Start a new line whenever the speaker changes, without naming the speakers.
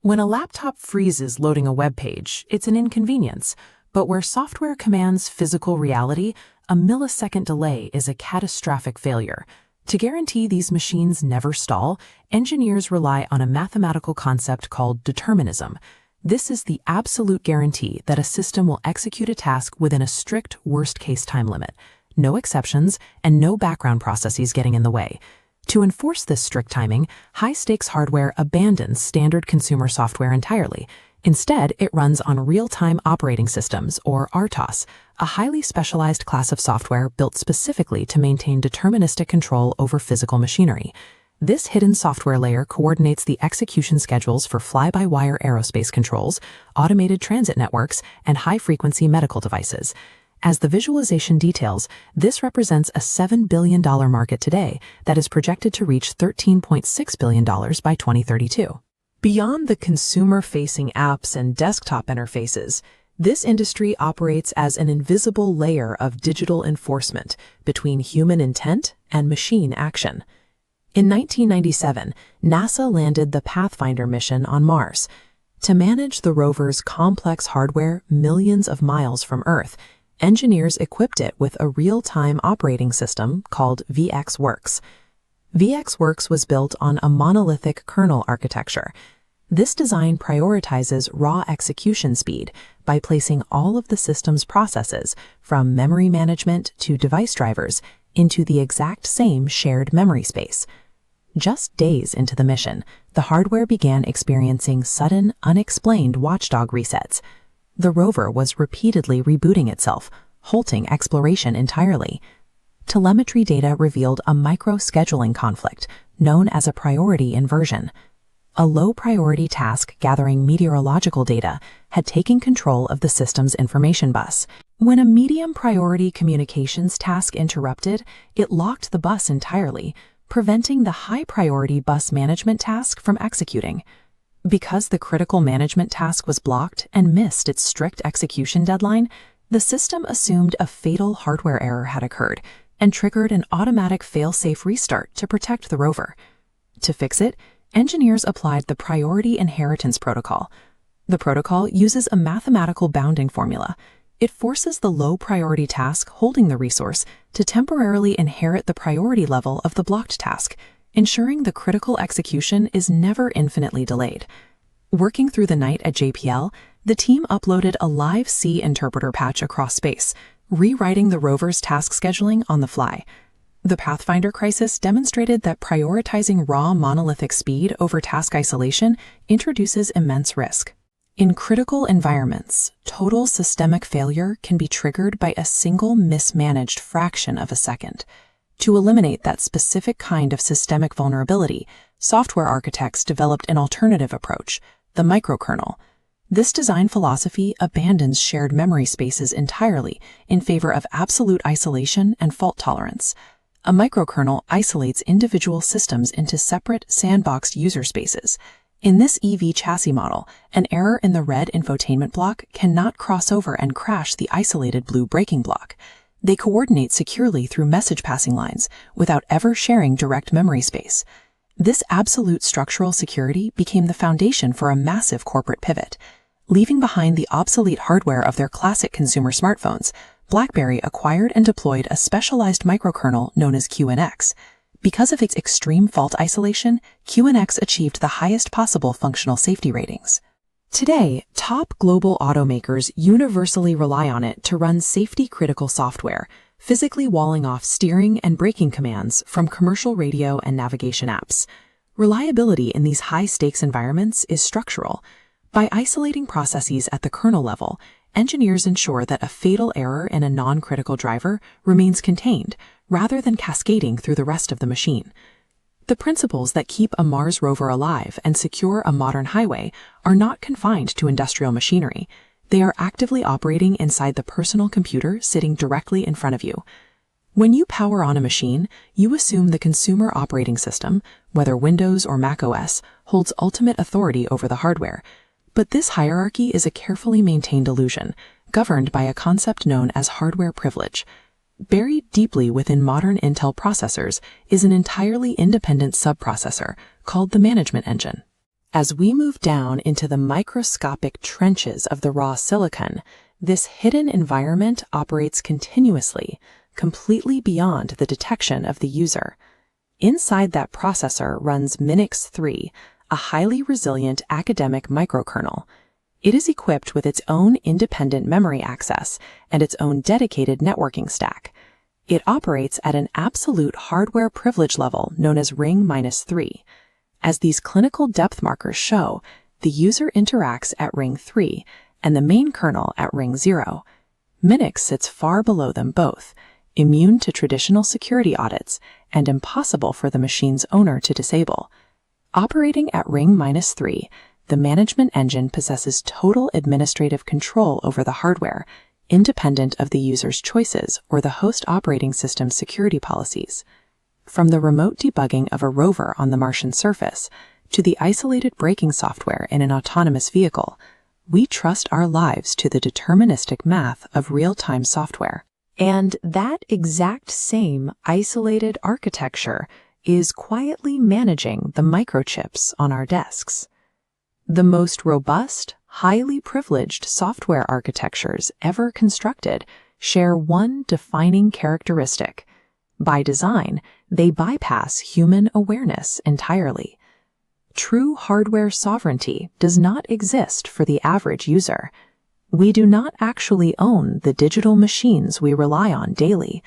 When a laptop freezes loading a web page, it's an inconvenience, but where software commands physical reality, a millisecond delay is a catastrophic failure. To guarantee these machines never stall, engineers rely on a mathematical concept called determinism. This is the absolute guarantee that a system will execute a task within a strict worst-case time limit. No exceptions and no background processes getting in the way. To enforce this strict timing, high-stakes hardware abandons standard consumer software entirely. Instead, it runs on real-time operating systems, or RTOS, a highly specialized class of software built specifically to maintain deterministic control over physical machinery. This hidden software layer coordinates the execution schedules for fly-by-wire aerospace controls, automated transit networks, and high-frequency medical devices. As the visualization details, this represents a $7 billion market today that is projected to reach $13.6 billion by 2032. Beyond the consumer-facing apps and desktop interfaces, this industry operates as an invisible layer of digital enforcement between human intent and machine action. In 1997, NASA landed the Pathfinder mission on Mars. To manage the rover's complex hardware millions of miles from Earth, engineers equipped it with a real-time operating system called VxWorks. VxWorks was built on a monolithic kernel architecture. This design prioritizes raw execution speed by placing all of the system's processes, from memory management to device drivers, into the exact same shared memory space. Just days into the mission, the hardware began experiencing sudden, unexplained watchdog resets. The rover was repeatedly rebooting itself, halting exploration entirely. Telemetry data revealed a micro-scheduling conflict, known as a priority inversion. A low-priority task gathering meteorological data had taken control of the system's information bus. When a medium-priority communications task interrupted, it locked the bus entirely, preventing the high-priority bus management task from executing. Because the critical management task was blocked and missed its strict execution deadline, the system assumed a fatal hardware error had occurred and triggered an automatic fail-safe restart to protect the rover. To fix it, engineers applied the priority inheritance protocol. The protocol uses a mathematical bounding formula. It forces the low-priority task holding the resource to temporarily inherit the priority level of the blocked task, ensuring the critical execution is never infinitely delayed. Working through the night at JPL, the team uploaded a live C interpreter patch across space, rewriting the rover's task scheduling on the fly. The Pathfinder crisis demonstrated that prioritizing raw monolithic speed over task isolation introduces immense risk. In critical environments, total systemic failure can be triggered by a single mismanaged fraction of a second. To eliminate that specific kind of systemic vulnerability, software architects developed an alternative approach, the microkernel. This design philosophy abandons shared memory spaces entirely in favor of absolute isolation and fault tolerance. A microkernel isolates individual systems into separate, sandboxed user spaces. In this EV chassis model, an error in the red infotainment block cannot cross over and crash the isolated blue braking block. They coordinate securely through message passing lines without ever sharing direct memory space. This absolute structural security became the foundation for a massive corporate pivot. Leaving behind the obsolete hardware of their classic consumer smartphones, BlackBerry acquired and deployed a specialized microkernel known as QNX. Because of its extreme fault isolation, QNX achieved the highest possible functional safety ratings. Today, top global automakers universally rely on it to run safety-critical software, physically walling off steering and braking commands from commercial radio and navigation apps. Reliability in these high-stakes environments is structural. By isolating processes at the kernel level, engineers ensure that a fatal error in a non-critical driver remains contained, rather than cascading through the rest of the machine. The principles that keep a Mars rover alive and secure a modern highway are not confined to industrial machinery. They are actively operating inside the personal computer sitting directly in front of you. When you power on a machine, you assume the consumer operating system, whether Windows or Mac OS, holds ultimate authority over the hardware. But this hierarchy is a carefully maintained illusion, governed by a concept known as hardware privilege. Buried deeply within modern Intel processors is an entirely independent subprocessor called the Management Engine. As we move down into the microscopic trenches of the raw silicon, this hidden environment operates continuously, completely beyond the detection of the user. Inside that processor runs MINIX 3, a highly resilient academic microkernel. It is equipped with its own independent memory access and its own dedicated networking stack. It operates at an absolute hardware privilege level known as ring -3. As these clinical depth markers show, the user interacts at ring 3 and the main kernel at ring 0. MINIX sits far below them both, immune to traditional security audits and impossible for the machine's owner to disable. Operating at ring -3, the management engine possesses total administrative control over the hardware, independent of the user's choices or the host operating system's security policies. From the remote debugging of a rover on the Martian surface to the isolated braking software in an autonomous vehicle, we trust our lives to the deterministic math of real-time software. And that exact same isolated architecture is quietly managing the microchips on our desks. The most robust, highly privileged software architectures ever constructed share one defining characteristic. By design, they bypass human awareness entirely. True hardware sovereignty does not exist for the average user. We do not actually own the digital machines we rely on daily,